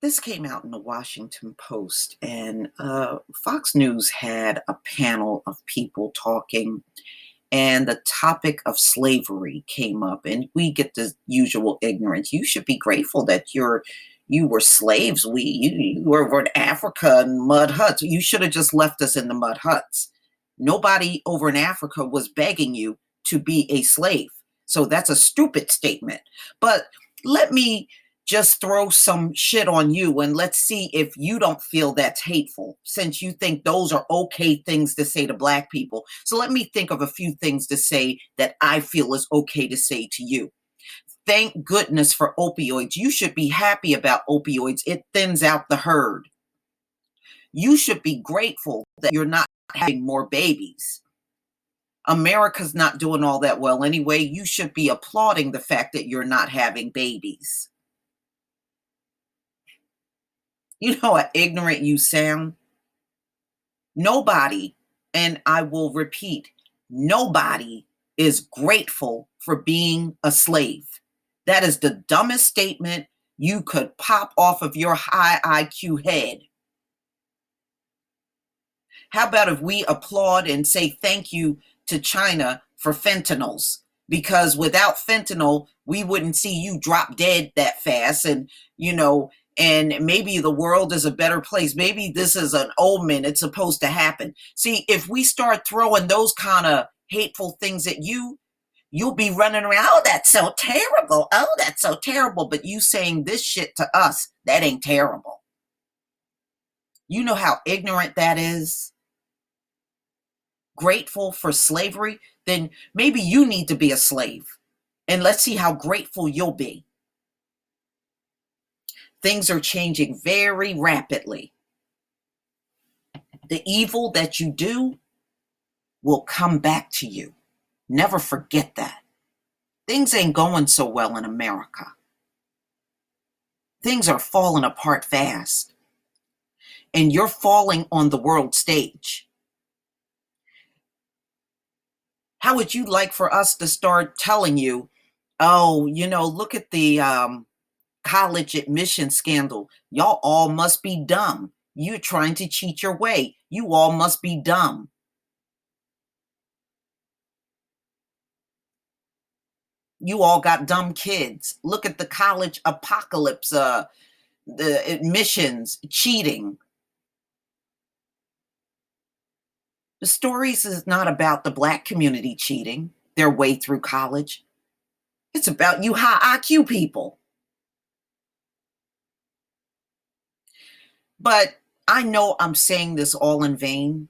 This came out in the Washington Post, and Fox News had a panel of people talking, and the topic of slavery came up, and we get the usual ignorance. You should be grateful that you were slaves. You were in Africa in mud huts. You should have just left us in the mud huts. Nobody over in Africa was begging you to be a slave. So that's a stupid statement. But let me just throw some shit on you and let's see if you don't feel that's hateful, since you think those are okay things to say to Black people. So let me think of a few things to say that I feel is okay to say to you. Thank goodness for opioids. You should be happy about opioids. It thins out the herd. You should be grateful that you're not having more babies. America's not doing all that well anyway. You should be applauding the fact that you're not having babies. You know how ignorant you sound? Nobody, and I will repeat, nobody is grateful for being a slave. That is the dumbest statement you could pop off of your high IQ head. How about if we applaud and say thank you to China for fentanyls? Because without fentanyl, we wouldn't see you drop dead that fast. And, and maybe the world is a better place. Maybe this is an omen. It's supposed to happen. See, if we start throwing those kind of hateful things at you, you'll be running around, oh, that's so terrible. Oh, that's so terrible. But you saying this shit to us, that ain't terrible. You know how ignorant that is? Grateful for slavery? Then maybe you need to be a slave. And let's see how grateful you'll be. Things are changing very rapidly. The evil that you do will come back to you. Never forget that. Things ain't going so well in America. Things are falling apart fast. And you're falling on the world stage. How would you like for us to start telling you, oh, look at the college admission scandal. Y'all all must be dumb. You're trying to cheat your way. You all must be dumb. You all got dumb kids. Look at the college apocalypse, the admissions, cheating. The stories is not about the Black community cheating their way through college. It's about you high IQ people. But I know I'm saying this all in vain.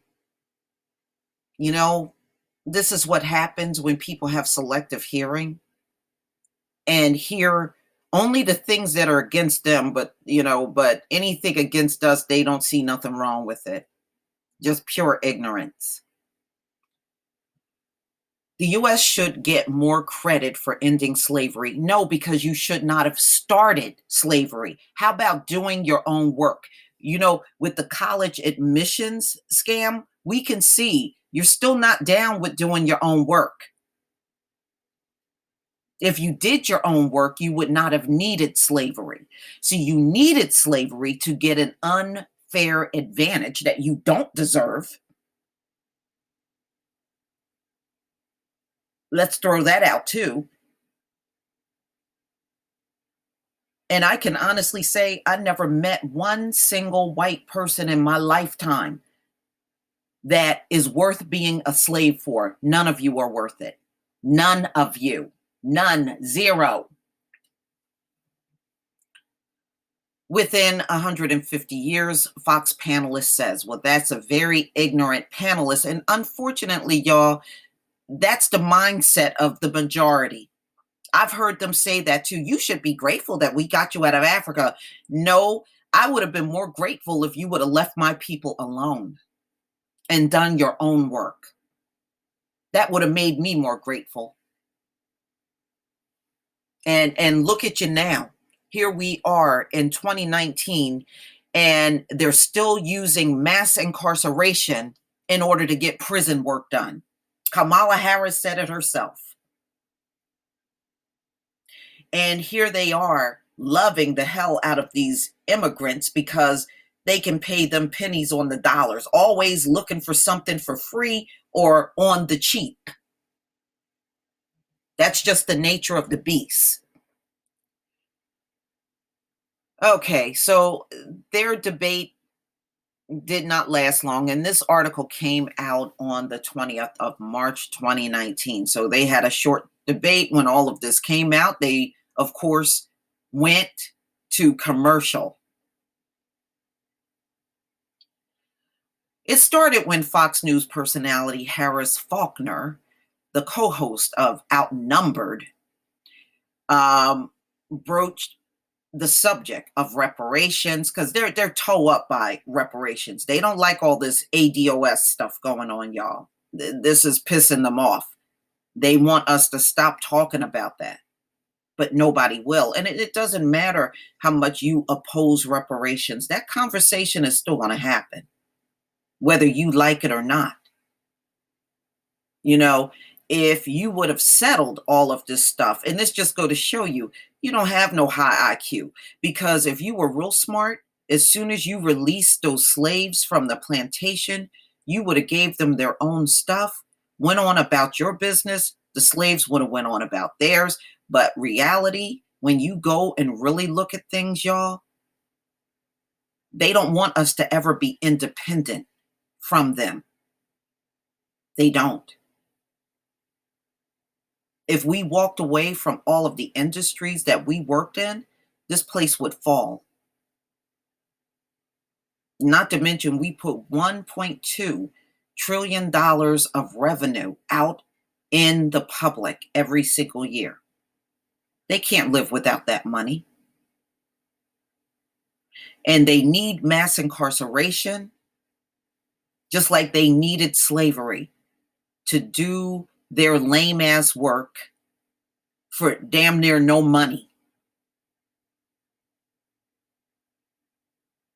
This is what happens when people have selective hearing and hear only the things that are against them, but anything against us, they don't see nothing wrong with it. Just pure ignorance. The U.S. should get more credit for ending slavery. No, because you should not have started slavery. How about doing your own work? With the college admissions scam, we can see you're still not down with doing your own work. If you did your own work, you would not have needed slavery. So you needed slavery to get an unfair advantage that you don't deserve. Let's throw that out too. And I can honestly say I never met one single white person in my lifetime that is worth being a slave for. None of you are worth it. None of you. None. Zero. Within 150 years, Fox Panelist says, well, that's a very ignorant panelist. And unfortunately, y'all, that's the mindset of the majority. I've heard them say that too. You should be grateful that we got you out of Africa. No, I would have been more grateful if you would have left my people alone and done your own work. That would have made me more grateful. And look at you now. Here we are in 2019, and they're still using mass incarceration in order to get prison work done. Kamala Harris said it herself. And here they are loving the hell out of these immigrants because they can pay them pennies on the dollars, always looking for something for free or on the cheap. That's just the nature of the beast. Okay, so their debate did not last long, and this article came out on the 20th of March 2019. So they had a short debate when all of this came out. They, of course, went to commercial. It started when Fox News personality Harris Faulkner, the co-host of Outnumbered, broached the subject of reparations because they're toe up by reparations. They don't like all this ADOS stuff going on, y'all. This is pissing them off. They want us to stop talking about that, but nobody will. And it doesn't matter how much you oppose reparations. That conversation is still going to happen, whether you like it or not. You know, if you would have settled all of this stuff, and this just go to show you, you don't have no high IQ, because if you were real smart, as soon as you released those slaves from the plantation, you would have gave them their own stuff, went on about your business, the slaves would have went on about theirs. But reality, when you go and really look at things, y'all, they don't want us to ever be independent from them. They don't. If we walked away from all of the industries that we worked in, this place would fall. Not to mention, we put $1.2 trillion of revenue out in the public every single year. They can't live without that money. And they need mass incarceration, just like they needed slavery to do their lame ass work for damn near no money.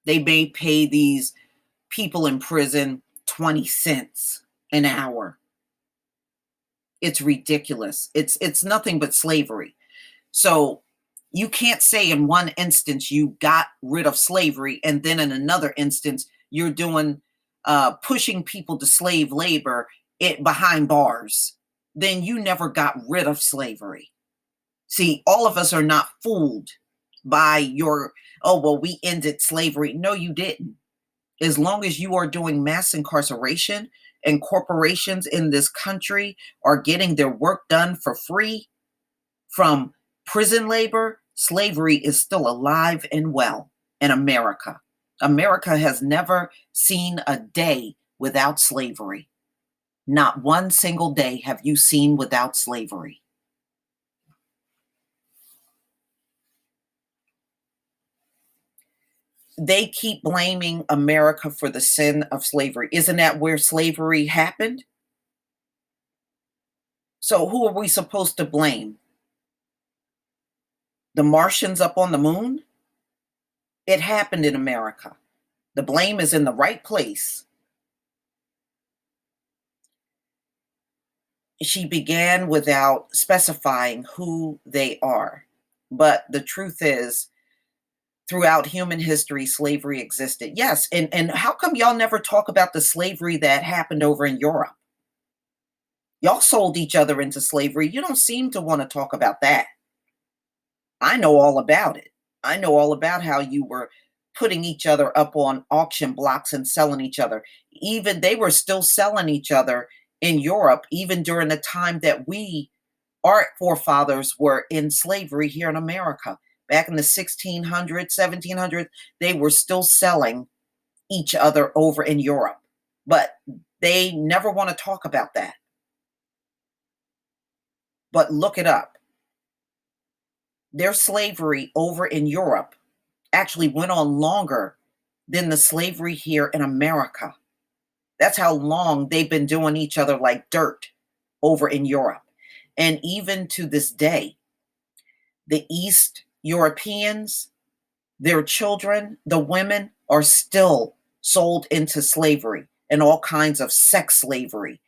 They may pay these people in prison 20 cents an hour. It's ridiculous. It's nothing but slavery. So you can't say in one instance you got rid of slavery and then in another instance you're doing pushing people to slave labor behind bars. Then you never got rid of slavery. See, all of us are not fooled by your, oh, well, we ended slavery. No, you didn't. As long as you are doing mass incarceration and corporations in this country are getting their work done for free from prison labor, slavery is still alive and well in America. America has never seen a day without slavery. Not one single day have you seen without slavery. They keep blaming America for the sin of slavery. Isn't that where slavery happened? So who are we supposed to blame? The Martians up on the moon? It happened in America. The blame is in the right place. She began without specifying who they are. But the truth is, throughout human history, slavery existed. Yes, and how come y'all never talk about the slavery that happened over in Europe? Y'all sold each other into slavery. You don't seem to want to talk about that. I know all about it. I know all about how you were putting each other up on auction blocks and selling each other. Even they were still selling each other in Europe, even during the time that our forefathers were in slavery here in America. Back in the 1600s, 1700s, they were still selling each other over in Europe. But they never want to talk about that. But look it up. Their slavery over in Europe actually went on longer than the slavery here in America. That's how long they've been doing each other like dirt over in Europe. And even to this day, the East Europeans, their children, the women are still sold into slavery and all kinds of sex slavery.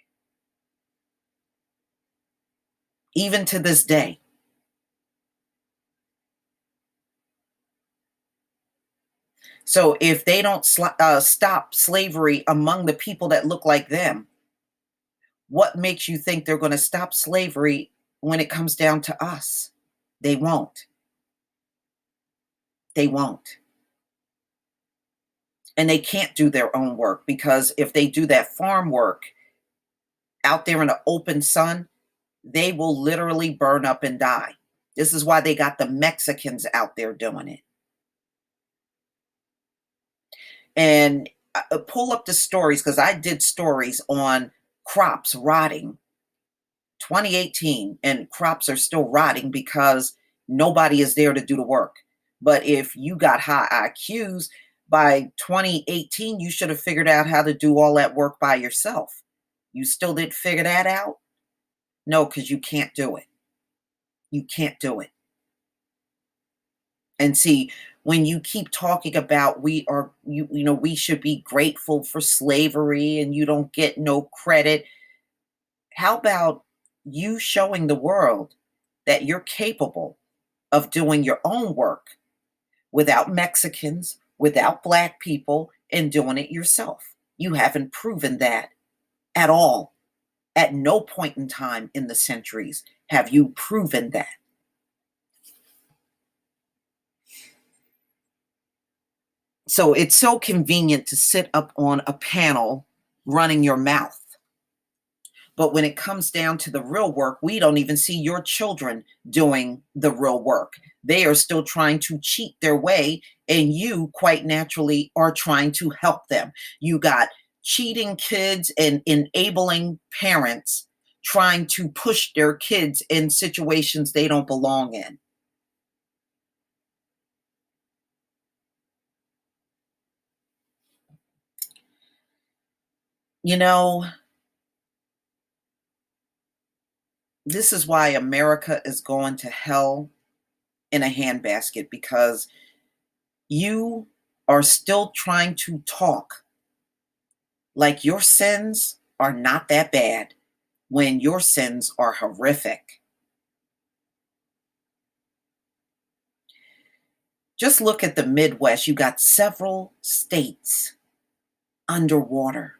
Even to this day. So if they don't stop slavery among the people that look like them, what makes you think they're going to stop slavery when it comes down to us? They won't. They won't. And they can't do their own work, because if they do that farm work out there in the open sun, they will literally burn up and die. This is why they got the Mexicans out there doing it. And pull up the stories, because I did stories on crops rotting 2018, and crops are still rotting because nobody is there to do the work. But if you got high IQs, by 2018, you should have figured out how to do all that work by yourself. You still didn't figure that out? No, because you can't do it. You can't do it. And see, when you keep talking about we should be grateful for slavery and you don't get no credit, how about you showing the world that you're capable of doing your own work without Mexicans, without Black people, and doing it yourself? You haven't proven that at all. At no point in time in the centuries have you proven that. So it's so convenient to sit up on a panel running your mouth. But when it comes down to the real work, we don't even see your children doing the real work. They are still trying to cheat their way, and you quite naturally are trying to help them. You got cheating kids and enabling parents trying to push their kids in situations they don't belong in. You know, this is why America is going to hell in a handbasket, because you are still trying to talk like your sins are not that bad when your sins are horrific. Just look at the Midwest. You got several states underwater.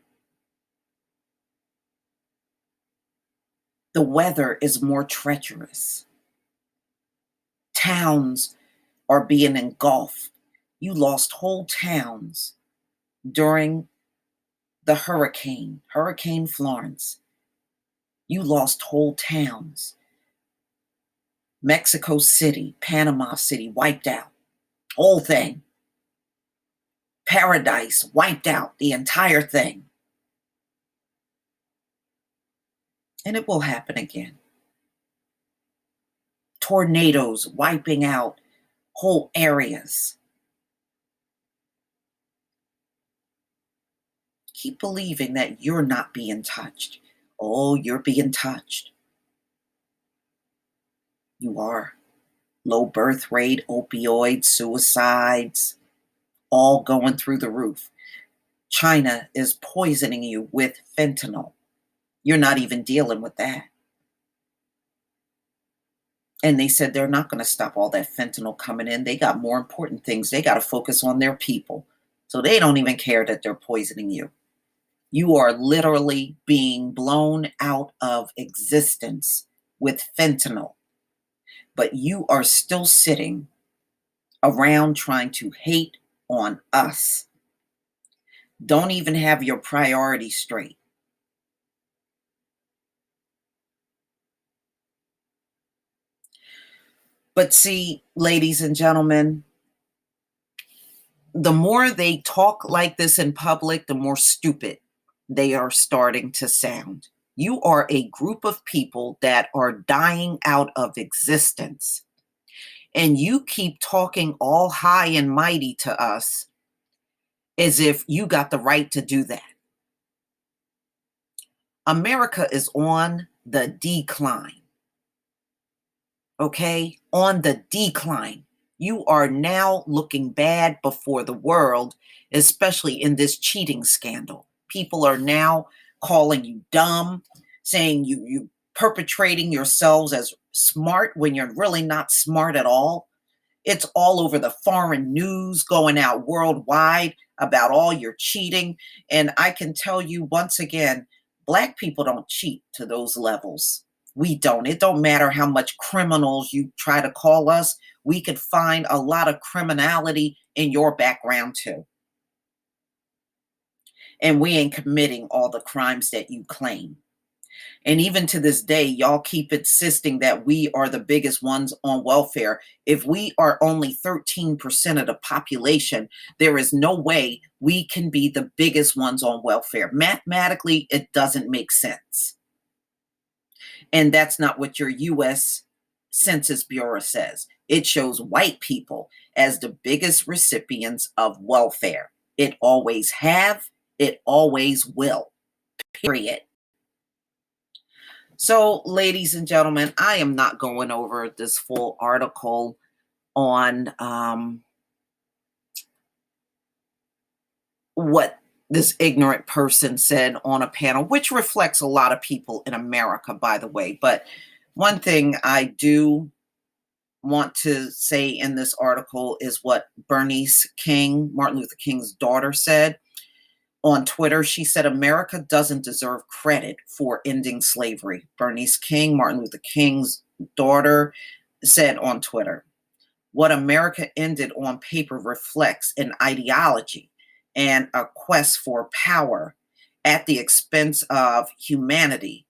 The weather is more treacherous. Towns are being engulfed. You lost whole towns during the Hurricane Florence. You lost whole towns. Mexico City, Panama City wiped out. Whole thing. Paradise wiped out the entire thing. And it will happen again. Tornadoes wiping out whole areas. Keep believing that you're not being touched. Oh, you're being touched. You are. Low birth rate, opioids, suicides, all going through the roof. China is poisoning you with fentanyl. You're not even dealing with that. And they said they're not going to stop all that fentanyl coming in. They got more important things. They got to focus on their people. So they don't even care that they're poisoning you. You are literally being blown out of existence with fentanyl. But you are still sitting around trying to hate on us. Don't even have your priorities straight. But see, ladies and gentlemen, the more they talk like this in public, the more stupid they are starting to sound. You are a group of people that are dying out of existence. And you keep talking all high and mighty to us as if you got the right to do that. America is on the decline. Okay? On the decline. You are now looking bad before the world, especially in this cheating scandal. People are now calling you dumb, saying you perpetrating yourselves as smart when you're really not smart at all. It's all over the foreign news, going out worldwide about all your cheating. And I can tell you once again, Black people don't cheat to those levels. We don't. It don't matter how much criminals you try to call us. We could find a lot of criminality in your background too. And we ain't committing all the crimes that you claim. And even to this day, y'all keep insisting that we are the biggest ones on welfare. If we are only 13% of the population, there is no way we can be the biggest ones on welfare. Mathematically, it doesn't make sense. And that's not what your US Census Bureau says. It shows white people as the biggest recipients of welfare. It always have, it always will, period. So, ladies and gentlemen, I am not going over this full article on what this ignorant person said on a panel, which reflects a lot of people in America, by the way. But one thing I do want to say in this article is what Bernice King, Martin Luther King's daughter, said on Twitter. She said, America doesn't deserve credit for ending slavery. Bernice King, Martin Luther King's daughter, said on Twitter, what America ended on paper reflects an ideology and a quest for power at the expense of humanity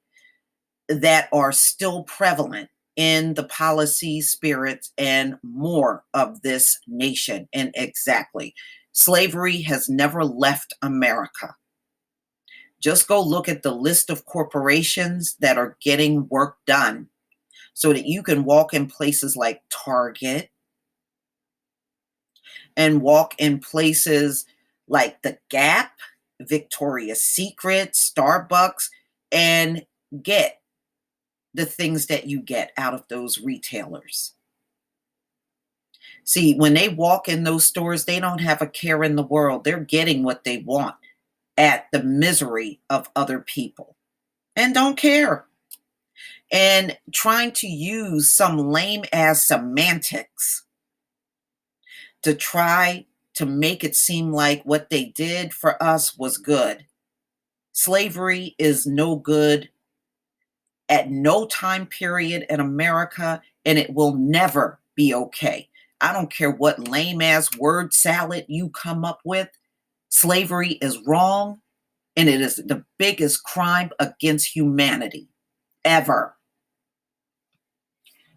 that are still prevalent in the policy, spirits, and more of this nation. And exactly, slavery has never left America. Just go look at the list of corporations that are getting work done so that you can walk in places like Target and walk in places like the Gap, Victoria's Secret, Starbucks, and get the things that you get out of those retailers. See, when they walk in those stores, they don't have a care in the world. They're getting what they want at the misery of other people and don't care. And trying to use some lame ass semantics to try to make it seem like what they did for us was good. Slavery is no good at no time period in America, and it will never be okay. I don't care what lame ass word salad you come up with. Slavery is wrong, and it is the biggest crime against humanity ever.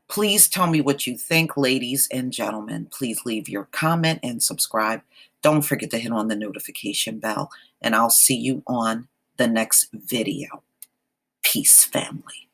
Please tell me what you think, ladies and gentlemen. Please leave your comment and subscribe. Don't forget to hit on the notification bell, and I'll see you on the next video. Peace, family.